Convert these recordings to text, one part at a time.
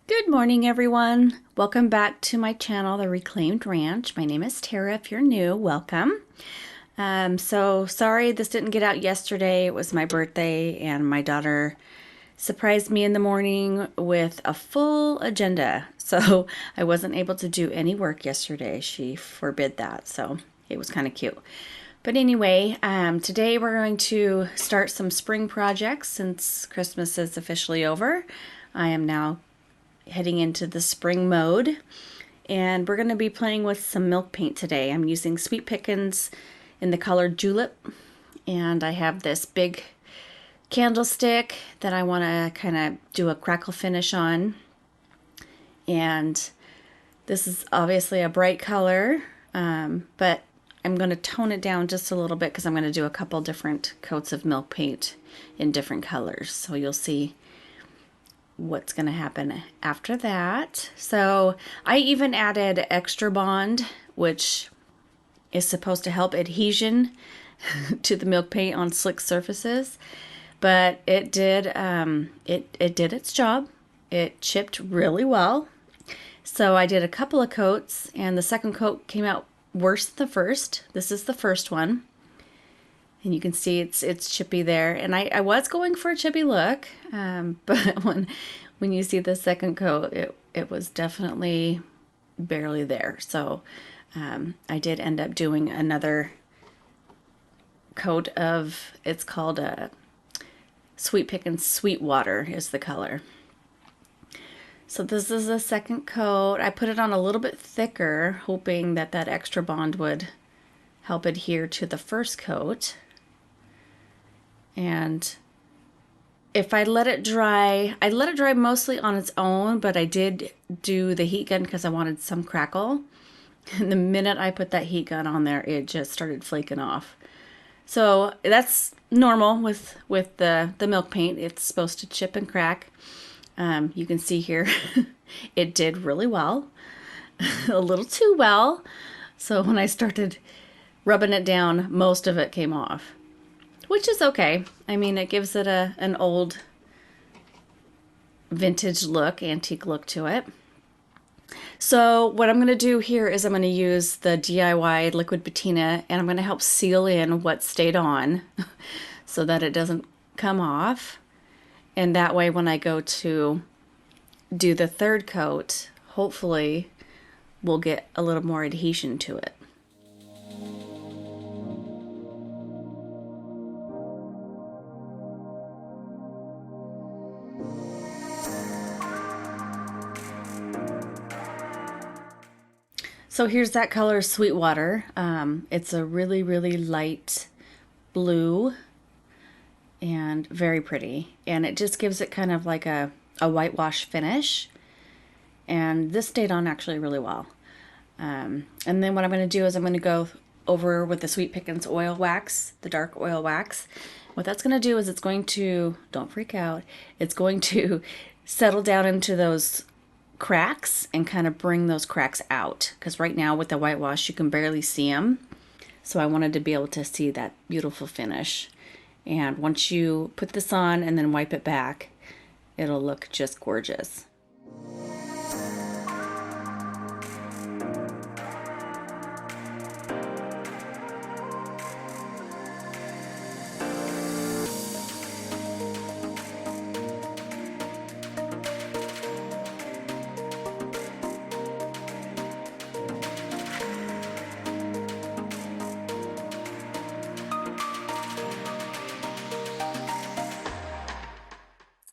Good morning, everyone. Welcome back to my channel, The Reclaimed Ranch. My name is Tara. If you're new, welcome. So sorry this didn't get out yesterday. It was my birthday, and my daughter surprised me in the morning with a full agenda. So I wasn't able to do any work yesterday. She forbid that, so it was kind of cute. But anyway, today we're going to start some spring projects since Christmas is officially over. I am now heading into the spring mode, and we're going to be playing with some milk paint today. I'm using Sweet Pickins in the color Julep, and I have this big candlestick that I want to kind of do a crackle finish on. And this is obviously a bright color, but I'm going to tone it down just a little bit because I'm going to do a couple different coats of milk paint in different colors. So you'll see what's going to happen after that. So I even added Extra Bond, which is supposed to help adhesion to the milk paint on slick surfaces, but it did it did its job. It chipped really well. So I did a couple of coats, and the second coat came out worse than the first. This is the first one. And you can see it's chippy there. And I was going for a chippy look, but when you see the second coat, it was definitely barely there. So I did end up doing another coat of, it's called a Sweet Pickins Sweet Water is the color. So this is the second coat. I put it on a little bit thicker, hoping that that Extra Bond would help adhere to the first coat. And if I let it dry, I let it dry mostly on its own, but I did do the heat gun because I wanted some crackle. And the minute I put that heat gun on there, it just started flaking off. So that's normal with the milk paint. It's supposed to chip and crack. You can see here, it did really well, a little too well. So when I started rubbing it down, most of it came off, which is okay. I mean, it gives it an old vintage look, antique look to it. So what I'm going to do here is I'm going to use the DIY liquid patina, and I'm going to help seal in what stayed on so that it doesn't come off. And that way when I go to do the third coat, hopefully we'll get a little more adhesion to it. So here's that color, Sweetwater. It's a really, really light blue and very pretty. And it just gives it kind of like a whitewash finish. And this stayed on actually really well. And then what I'm going to do is I'm going to go over with the Sweet Pickins oil wax, the dark oil wax. What that's going to do is it's going to, don't freak out, it's going to settle down into those cracks and kind of bring those cracks out, because right now with the whitewash you can barely see them. So I wanted to be able to see that beautiful finish. And once you put this on and then wipe it back, it'll look just gorgeous.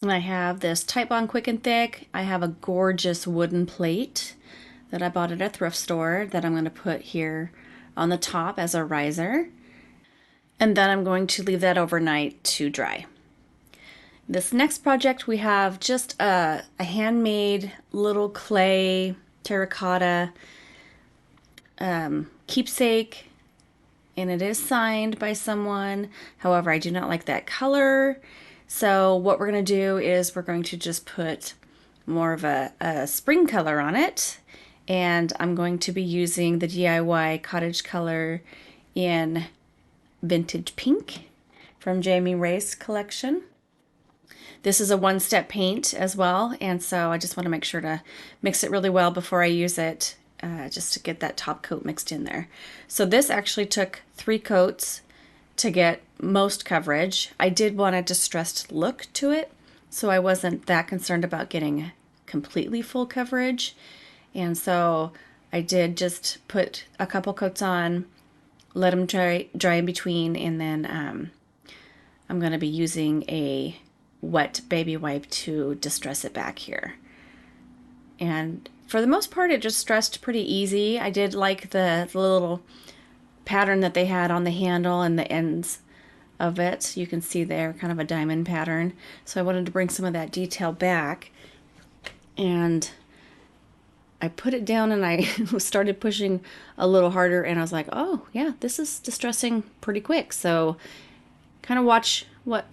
And I have this Titebond Quick and Thick. I have a gorgeous wooden plate that I bought at a thrift store that I'm going to put here on the top as a riser. And then I'm going to leave that overnight to dry. This next project, we have just a handmade little clay terracotta keepsake, and it is signed by someone. However, I do not like that color. So what we're going to do is we're going to just put more of a spring color on it. And I'm going to be using the DIY cottage color in Vintage Pink from Jamie Ray's collection. This is a one-step paint as well, and so I just want to make sure to mix it really well before I use it, just to get that top coat mixed in there. So this actually took 3 coats to get most coverage. I did want a distressed look to it, so I wasn't that concerned about getting completely full coverage. And so I did just put a couple coats on, let them dry in between, and then I'm going to be using a wet baby wipe to distress it back here. And for the most part, it just distressed pretty easy. I did like the little pattern that they had on the handle and the ends of it. You can see there kind of a diamond pattern. So I wanted to bring some of that detail back. And I put it down and I started pushing a little harder, and I was like, oh yeah, this is distressing pretty quick. So kind of watch what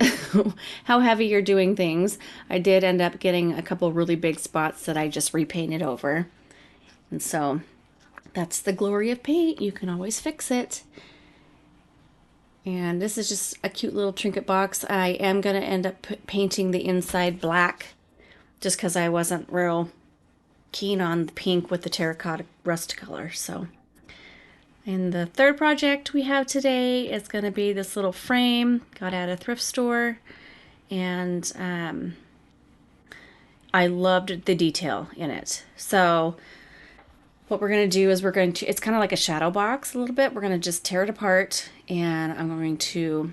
how heavy you're doing things. I did end up getting a couple really big spots that I just repainted over. And so that's the glory of paint. You can always fix it. And this is just a cute little trinket box. I am going to end up painting the inside black just because I wasn't real keen on the pink with the terracotta rust color. So, and the third project we have today is going to be this little frame. Got at a thrift store, and I loved the detail in it. So what we're going to do is it's kind of like a shadow box a little bit. We're going to just tear it apart, and I'm going to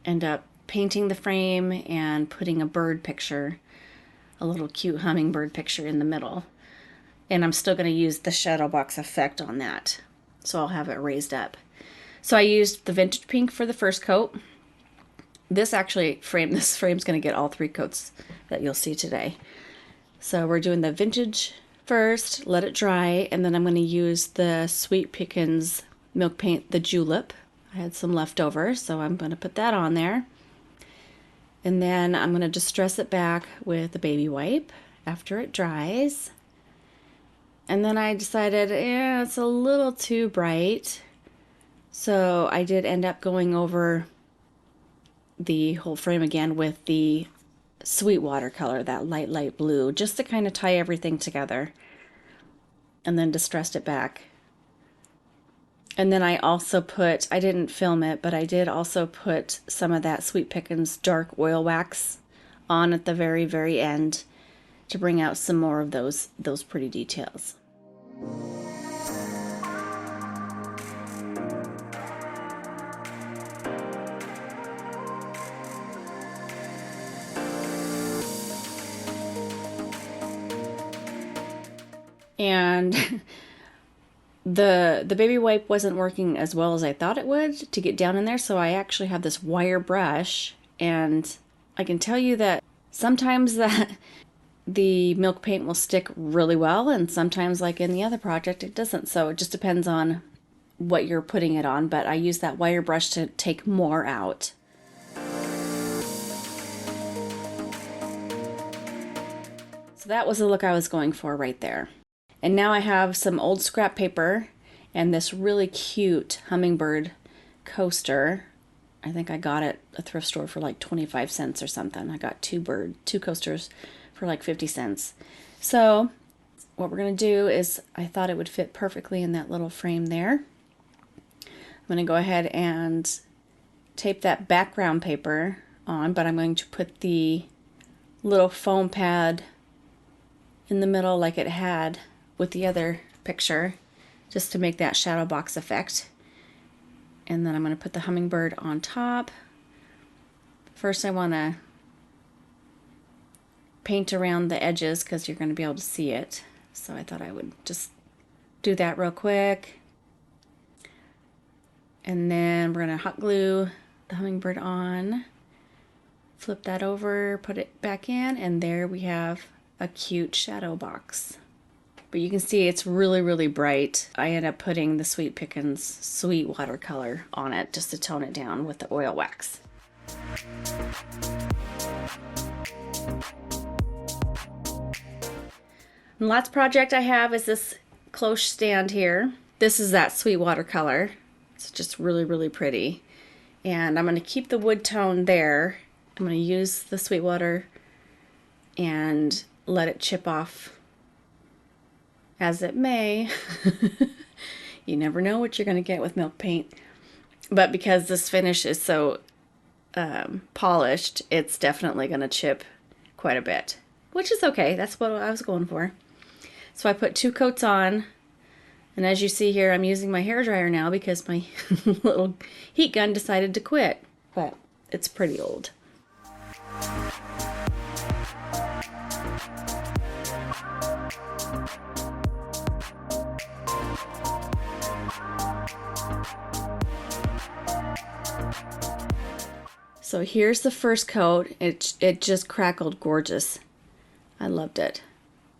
end up painting the frame and putting a bird picture, a little cute hummingbird picture in the middle. And I'm still going to use the shadow box effect on that. So I'll have it raised up. So I used the vintage pink for the first coat. This frame's going to get all 3 coats that you'll see today. So we're doing the vintage first, let it dry, and then I'm going to use the Sweet Pickins milk paint, the julep. I had some left over, so I'm going to put that on there. And then I'm going to distress it back with a baby wipe after it dries. And then I decided, yeah, it's a little too bright. So I did end up going over the whole frame again with the sweet watercolor, that light blue, just to kind of tie everything together. And then distressed it back. And then I also I didn't film it, but I did also put some of that Sweet Pickins dark oil wax on at the very, very end to bring out some more of those pretty details. And the baby wipe wasn't working as well as I thought it would to get down in there, so I actually have this wire brush, and I can tell you that sometimes the milk paint will stick really well, and sometimes, like in the other project, it doesn't. So it just depends on what you're putting it on, but I use that wire brush to take more out. So that was the look I was going for right there. And now I have some old scrap paper and this really cute hummingbird coaster. I think I got it at a thrift store for like 25 cents or something. I got 2 coasters for like 50 cents. So what we're going to do is, I thought it would fit perfectly in that little frame there. I'm going to go ahead and tape that background paper on, but I'm going to put the little foam pad in the middle like it had with the other picture, just to make that shadow box effect. And then I'm going to put the hummingbird on top. First I want to paint around the edges because you're going to be able to see it. So I thought I would just do that real quick. And then we're going to hot glue the hummingbird on. Flip that over, put it back in, and there we have a cute shadow box. But you can see it's really, really bright. I end up putting the Sweet Pickins sweet watercolor on it just to tone it down with the oil wax. And last project I have is this cloche stand here. This is that sweet watercolor. It's just really, really pretty. And I'm going to keep the wood tone there. I'm going to use the sweet water and let it chip off as it may. You never know what you're going to get with milk paint. But because this finish is so polished, it's definitely going to chip quite a bit, which is okay. That's what I was going for. So I put 2 coats on, and as you see here, I'm using my hairdryer now because my little heat gun decided to quit, but it's pretty old. So here's the first coat. It just crackled gorgeous. I loved it.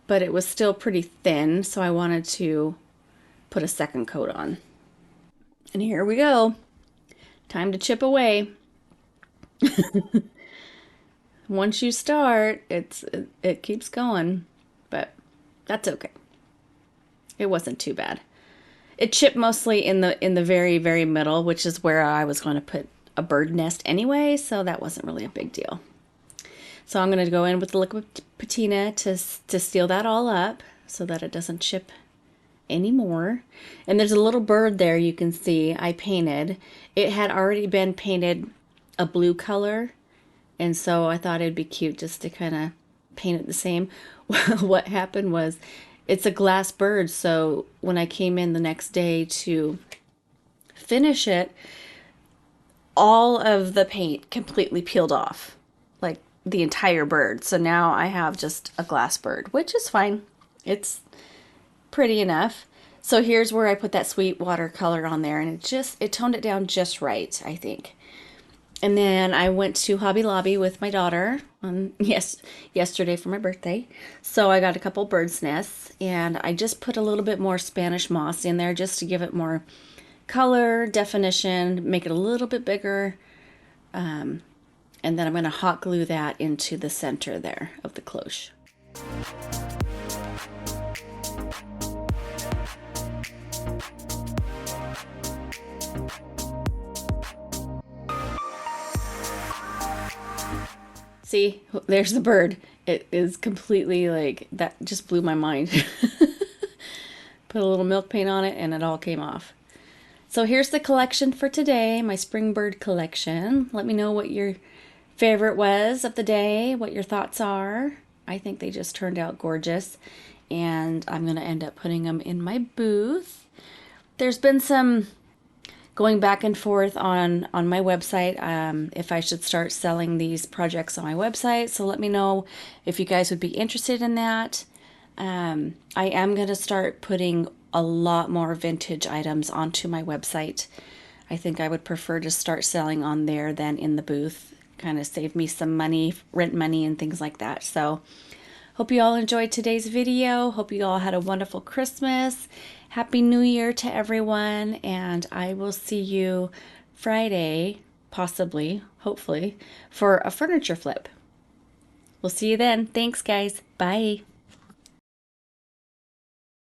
But it was still pretty thin, so I wanted to put a second coat on. And here we go. Time to chip away. Once you start, it keeps going, but that's okay. It wasn't too bad. It chipped mostly in the very, very middle, which is where I was going to put a bird nest anyway, so that wasn't really a big deal. So I'm going to go in with the liquid patina to seal that all up so that it doesn't chip anymore. And there's a little bird there you can see I painted. It had already been painted a blue color, and so I thought it'd be cute just to kind of paint it the same. What happened was, it's a glass bird, so when I came in the next day to finish it, all of the paint completely peeled off, like the entire bird. So now I have just a glass bird, which is fine. It's pretty enough. So here's where I put that sweet watercolor on there, and it toned it down just right, I think. And then I went to Hobby Lobby with my daughter yesterday for my birthday. So I got a couple bird's nests, and I just put a little bit more Spanish moss in there just to give it more color, definition, make it a little bit bigger. And then I'm going to hot glue that into the center there of the cloche. See, there's the bird. It is completely like, that just blew my mind. Put a little milk paint on it and it all came off. So here's the collection for today, my spring bird collection. Let me know what your favorite was of the day, what your thoughts are. I think they just turned out gorgeous, and I'm going to end up putting them in my booth. There's been some going back and forth on my website if I should start selling these projects on my website, so let me know if you guys would be interested in that. I am going to start putting a lot more vintage items onto my website. I think I would prefer to start selling on there than in the booth. Kind of save me some money, rent money and things like that. So hope you all enjoyed today's video. Hope you all had a wonderful Christmas. Happy New Year to everyone, and I will see you Friday, possibly, hopefully, for a furniture flip. We'll see you then. Thanks, guys. Bye.